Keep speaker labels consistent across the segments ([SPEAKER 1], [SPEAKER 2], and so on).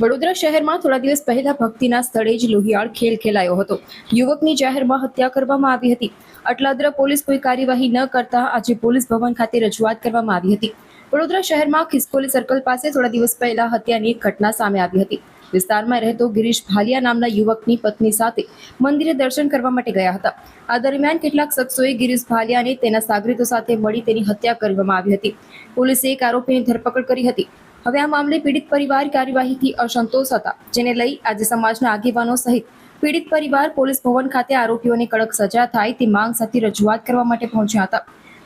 [SPEAKER 1] વડોદરા શહેરમાં થોડા દિવસ પહેલા ભક્તિના સ્થળે જ લોહિયાળ ખેલ ખેલાયો હતો। યુવકની જાહેરમાં હત્યા કરવામાં આવી હતી। અટલાદરા પોલીસ કોઈ કાર્યવાહી ન કરતા આજે પોલીસ ભવન ખાતે રજૂઆત કરવામાં આવી હતી। વડોદરા શહેરમાં ખિસકોલી સર્કલ પાસે થોડા દિવસ પહેલા હત્યાની એક ઘટના સામે આવી હતી। વિસ્તારમાં રહેતો ગિરીશ ભાલિયા નામના યુવકની પત્ની સાથે મંદિરે દર્શન કરવા માટે ગયા હતા। આ દરમિયાન કેટલાક શખ્સોએ ગિરીશ ભાલિયાને તેના સાગરીતો સાથે મળી તેની હત્યા કરવામાં આવી હતી। પોલીસે એક આરોપીની ધરપકડ કરી હતી। હવે આ મામલે પીડિત પરિવાર કાર્યવાહીથી અસંતોષ હતા, જેને લઈ આજે સમાજના આગેવાનો સહિત પીડિત પરિવાર પોલીસ ભવન ખાતે આરોપીઓને કડક સજા થાય તે માંગ સાથે રજૂઆત કરવા માટે પહોંચ્યા હતા।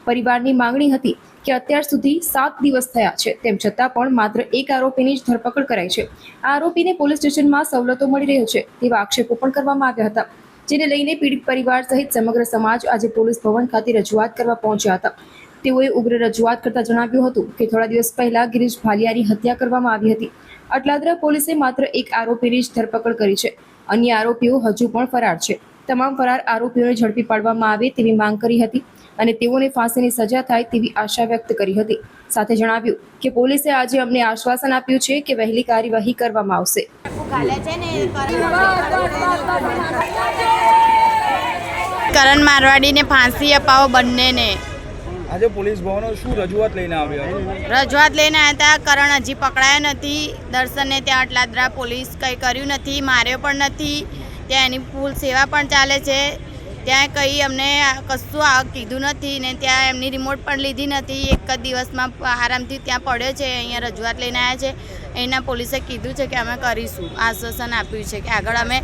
[SPEAKER 1] પરિવારની માંગણી હતી કે અત્યાર સુધી 7 દિવસ થયા છે, તેમ છતાં પણ માત્ર એક આરોપીની જ ધરપકડ કરાઈ છે। આ આરોપીને પોલીસ સ્ટેશનમાં સવલતો મળી રહી છે તેવા આક્ષેપો પણ કરવામાં આવ્યા હતા, જેને લઈને પીડિત પરિવાર સહિત સમગ્ર સમાજ આજે પોલીસ ભવન ખાતે રજૂઆત કરવા પહોંચ્યા હતા। તેઓએ ઉગ્ર રજૂઆત કરતા જણાવ્યું હતું કે થોડા દિવસ પહેલા ગિરીશ ભાલિયાની હત્યા કરવામાં આવી હતી। અટલાદરા પોલીસે માત્ર એક આરોપીની જ ધરપકડ કરી છે, અન્ય આરોપીઓ હજુ પણ ફરાર છે। તમામ ફરાર આરોપીઓને ઝડપી પાડવામાં આવે તેવી માંગ કરી હતી અને તેઓને ફાંસીની સજા થાય તેવી આશા વ્યક્ત કરી હતી। સાથે જણાવ્યું કે પોલીસે આજે અમને આશ્વાસન આપ્યું છે કે વહેલી કાર્યવાહી કરવામાં આવશે।
[SPEAKER 2] કરણ મારવાડીને ફાંસી અપાવો બંનેને।
[SPEAKER 3] આજે પોલીસ ભવનો શું રજૂઆત લઈને આવ્યા?
[SPEAKER 2] રજૂઆત લઈને આવ્યા હતા। કરણ હજી પકડાયા નથી। દર્શનને ત્યાં અટલાદરા પોલીસ કંઈ કર્યું નથી, માર્યો પણ નથી। ત્યાં એની ફૂલ સેવા પણ ચાલે છે। ત્યાં કંઈ અમને કશું કીધું નથી ને ત્યાં એમની રિમોટ પણ લીધી નથી। એક જ દિવસમાં આરામથી ત્યાં પડ્યો છે। અહીંયા રજૂઆત લઈને આવ્યા છે। એના પોલીસે કીધું છે કે અમે કરીશું, આશ્વાસન આપ્યું છે કે આગળ અમે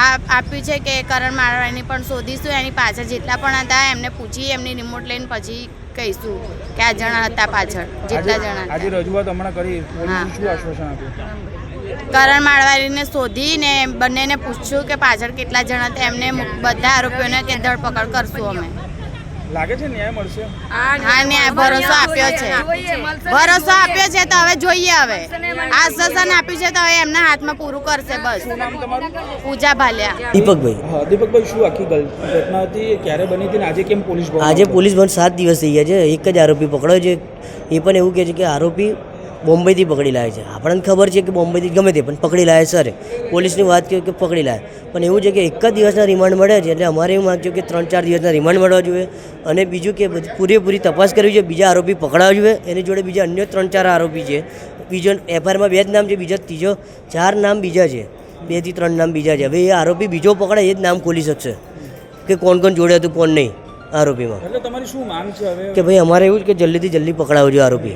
[SPEAKER 2] આપ્યું છે કે કરણ મારવાડીને પણ શોધીશું। એની પાછળ જેટલા પણ હતા એમને પૂછી એમની રિમોટ લઈને પછી કહીશું કે આ જણા હતા પાછળ જેટલા જણા।
[SPEAKER 3] આજે રજૂઆત હમણાં કરી, પોલીસે શું આશ્વાસન આપ્યું?
[SPEAKER 2] કરણ મારવાડીને શોધીને બંનેને પૂછશું કે પાછળ કેટલા જણા હતા, એમને બધા આરોપીઓને કે ધરપકડ કરશું અમે।
[SPEAKER 3] લાગે છે ન્યાય મળશે?
[SPEAKER 2] હા, ન્યાય ભરોસો આપ્યો છે, ભરોસો આપ્યો છે તો હવે જોઈએ। હવે આશ્વાસન આપ્યું છે તો હવે એમના હાથમાં પૂરું કરશે બસ।
[SPEAKER 3] શું નામ તમારું?
[SPEAKER 2] પૂજા ભાલિયા।
[SPEAKER 4] દીપકભાઈ।
[SPEAKER 3] હા દીપકભાઈ, શું આખી ઘટના હતી, ક્યારે બની હતી ને આજે કેમ પોલીસ ભવન?
[SPEAKER 4] આજે પોલીસ ભવન 7 દિવસ થઈ ગયા છે। એક જ આરોપી પકડ્યો છે। એ પણ એવું કહે છે કે આરોપી બોમ્બેથી પકડી લાવે છે। આપણને ખબર છે કે બોમ્બેથી ગમે તે પણ પકડી લાવે સર, પોલીસની વાત કહે કે પકડી લાવે, પણ એવું છે કે એક જ દિવસના રિમાન્ડ મળે છે। એટલે અમારે એવું માગશું કે 3-4 દિવસના રિમાન્ડ મળવા જોઈએ અને બીજું કે પૂરેપૂરી તપાસ કરવી જોઈએ, બીજા આરોપી પકડાવવા જોઈએ। એની જોડે બીજા અન્ય 3-4 આરોપી છે। બીજો એફઆઈઆરમાં 2 જ નામ છે, બીજો ત્રીજો 4 નામ બીજા છે, 2 થી 3 નામ બીજા છે। હવે એ આરોપી બીજો પકડે એ જ નામ ખોલી શકશે કે કોણ કોણ જોડે હતું કોણ નહીં આરોપીમાં।
[SPEAKER 3] એટલે તમારી શું માંગ છે હવે?
[SPEAKER 4] કે ભાઈ અમારે એવું કે જલ્દીથી જલ્દી પકડાવજો આરોપી।